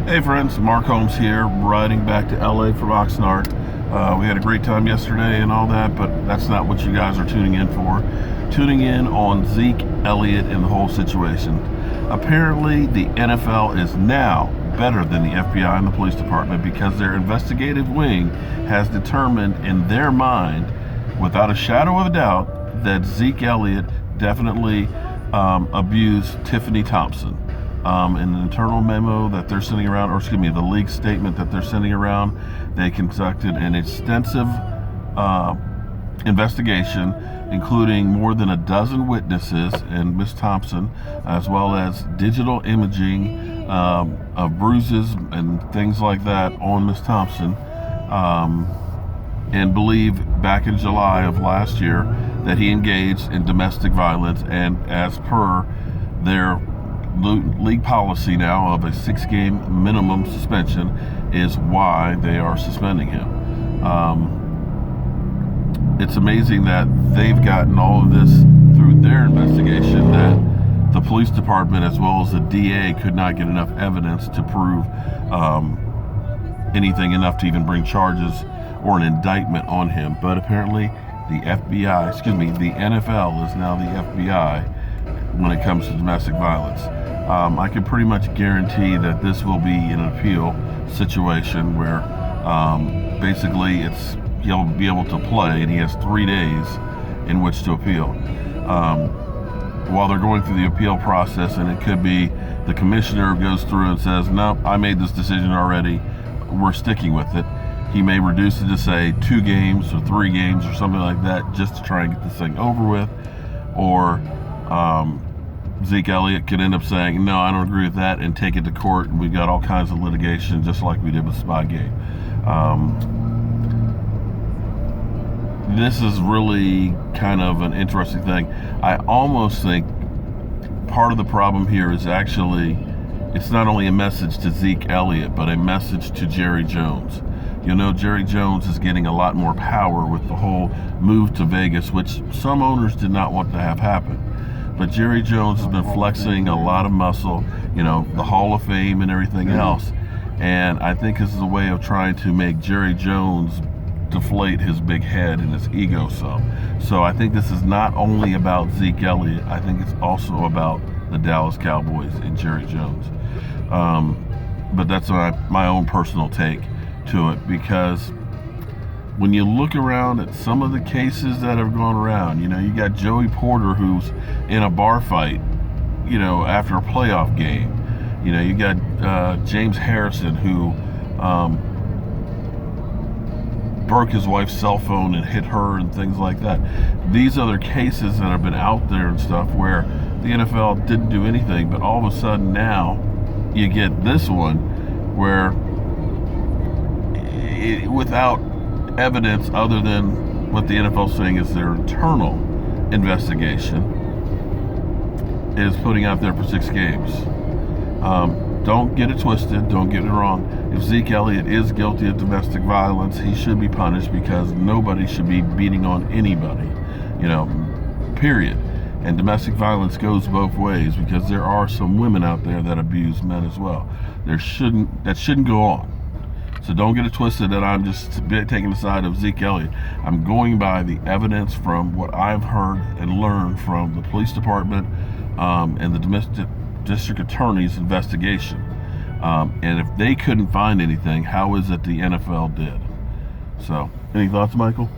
Hey friends, Mark Holmes here, riding back to LA from Oxnard. We had a great time yesterday and all that, but that's not what you guys are tuning in for. Tuning in on Zeke Elliott and the whole situation. Apparently, the NFL is now better than the FBI and the police department because their investigative wing has determined in their mind, without a shadow of a doubt, that Zeke Elliott definitely abused Tiffany Thompson. In an internal memo that they're sending around, or excuse me, the league statement that they're sending around, they conducted an extensive investigation, including more than a dozen witnesses and Miss Thompson, as well as digital imaging of bruises and things like that on Miss Thompson, and believe back in July of last year that he engaged in domestic violence, and as per their league policy now of a 6-game minimum suspension is why they are suspending him. It's amazing that they've gotten all of this through their investigation, that the police department as well as the DA could not get enough evidence to prove anything enough to even bring charges or an indictment on him. But apparently the NFL is now the FBI when it comes to domestic violence. I can pretty much guarantee that this will be an appeal situation where basically he'll be able to play, and he has 3 days in which to appeal. While they're going through the appeal process, and it could be the commissioner goes through and says, no, I made this decision already, we're sticking with it. He may reduce it to say 2 games or 3 games or something like that, just to try and get this thing over with. Or Zeke Elliott could end up saying, no, I don't agree with that, and take it to court, and we've got all kinds of litigation, just like we did with Spygate. This is really kind of an interesting thing. I almost think part of the problem here is actually, it's not only a message to Zeke Elliott, but a message to Jerry Jones. You know, Jerry Jones is getting a lot more power with the whole move to Vegas, which some owners did not want to have happen. But Jerry Jones has been flexing a lot of muscle, you know, the Hall of Fame and everything else. And I think this is a way of trying to make Jerry Jones deflate his big head and his ego some. So I think this is not only about Zeke Elliott, I think it's also about the Dallas Cowboys and Jerry Jones. But that's my own personal take to it, because when you look around at some of the cases that have gone around, you know, you got Joey Porter who's in a bar fight, you know, after a playoff game. You know, you got James Harrison who broke his wife's cell phone and hit her and things like that. These other cases that have been out there and stuff where the NFL didn't do anything, but all of a sudden now you get this one where without evidence other than what the NFL is saying is their internal investigation, is putting out there for 6 games. Don't get it twisted, don't get it wrong. If Zeke Elliott is guilty of domestic violence, he should be punished, because nobody should be beating on anybody, you know, period. And domestic violence goes both ways, because there are some women out there that abuse men as well. That shouldn't go on. So don't get it twisted that I'm just taking the side of Zeke Elliott. I'm going by the evidence from what I've heard and learned from the police department and the district attorney's investigation. And if they couldn't find anything, how is it the NFL did? So, any thoughts, Michael?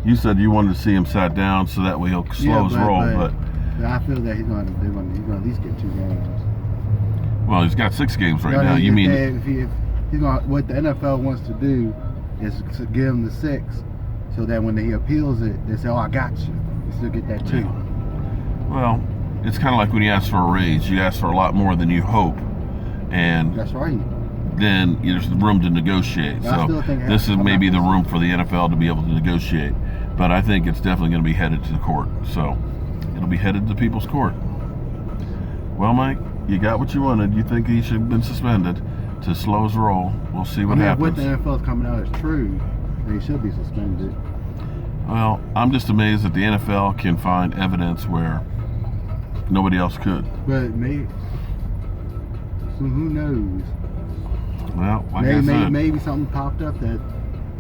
You said you wanted to see him sat down so that way he'll slow his roll, but I feel that he's going to at least get 2 games. Well, he's got 6 games right now. You mean if he's going, what the NFL wants to do is to give him the 6, so that when he appeals it, they say, "Oh, I got you." You still get that 2. Yeah. Well, it's kind of like when you ask for a raise. You ask for a lot more than you hope, and that's right. Then there's room to negotiate. So this is maybe the room for the NFL to be able to negotiate. But I think it's definitely going to be headed to the court. So it'll be headed to people's court. Well, Mike, you got what you wanted. You think he should have been suspended to slow his roll. We'll see what happens. What the NFL is coming out is true, he should be suspended. Well, I'm just amazed that the NFL can find evidence where nobody else could. But maybe, so who knows? Well, like I said, maybe something popped up that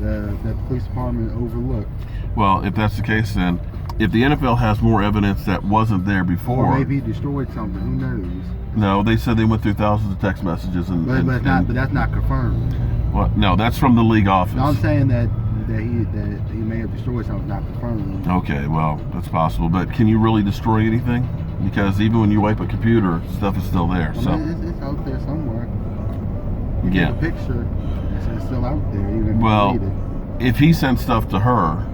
the police department overlooked. well, if that's the case, then if the NFL has more evidence that wasn't there before, Or maybe he destroyed something. Who knows? no, they said they went through thousands of text messages But that's not confirmed. Well, no, that's from the league office. No, I'm saying that he may have destroyed something not confirmed. Okay, well, that's possible. But can you really destroy anything? Because even when you wipe a computer, stuff is still there. So It's out there somewhere. You yeah, get a picture. It's still out there. Even if well, you delete it. if he sent stuff to her,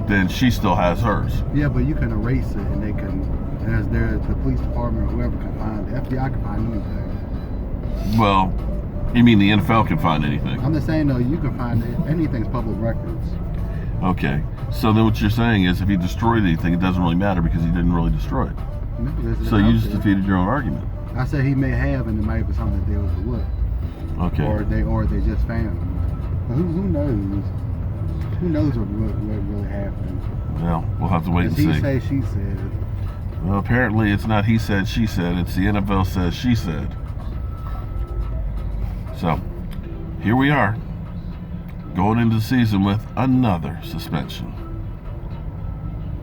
then she still has hers. Yeah, but you can erase it, and they can. As the police department or whoever can find, the FBI can find anything. Well, you mean the NFL can find anything? I'm just saying though, you can find it. Anything's public records. Okay, so then what you're saying is if he destroyed anything, it doesn't really matter because he didn't really destroy it. No, it's So out you just there. defeated your own argument. I said he may have, and it might be something that they overlooked, Okay. or they just found. But who knows? Who knows what really happened? Well, we'll have to wait and He see. say, she said. Well, apparently it's not he said, she said. It's the NFL says, she said. So, here we are, going into the season with another suspension.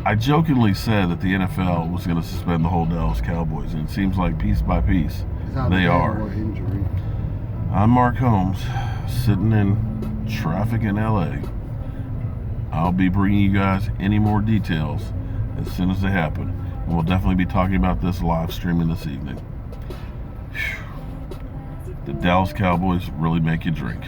I jokingly said that the NFL was going to suspend the whole Dallas Cowboys, and it seems like piece by piece, they are. Injury. I'm Mark Holmes, sitting in traffic in LA. I'll be bringing you guys any more details as soon as they happen. And we'll definitely be talking about this live streaming this evening. Whew. The Dallas Cowboys really make you drink.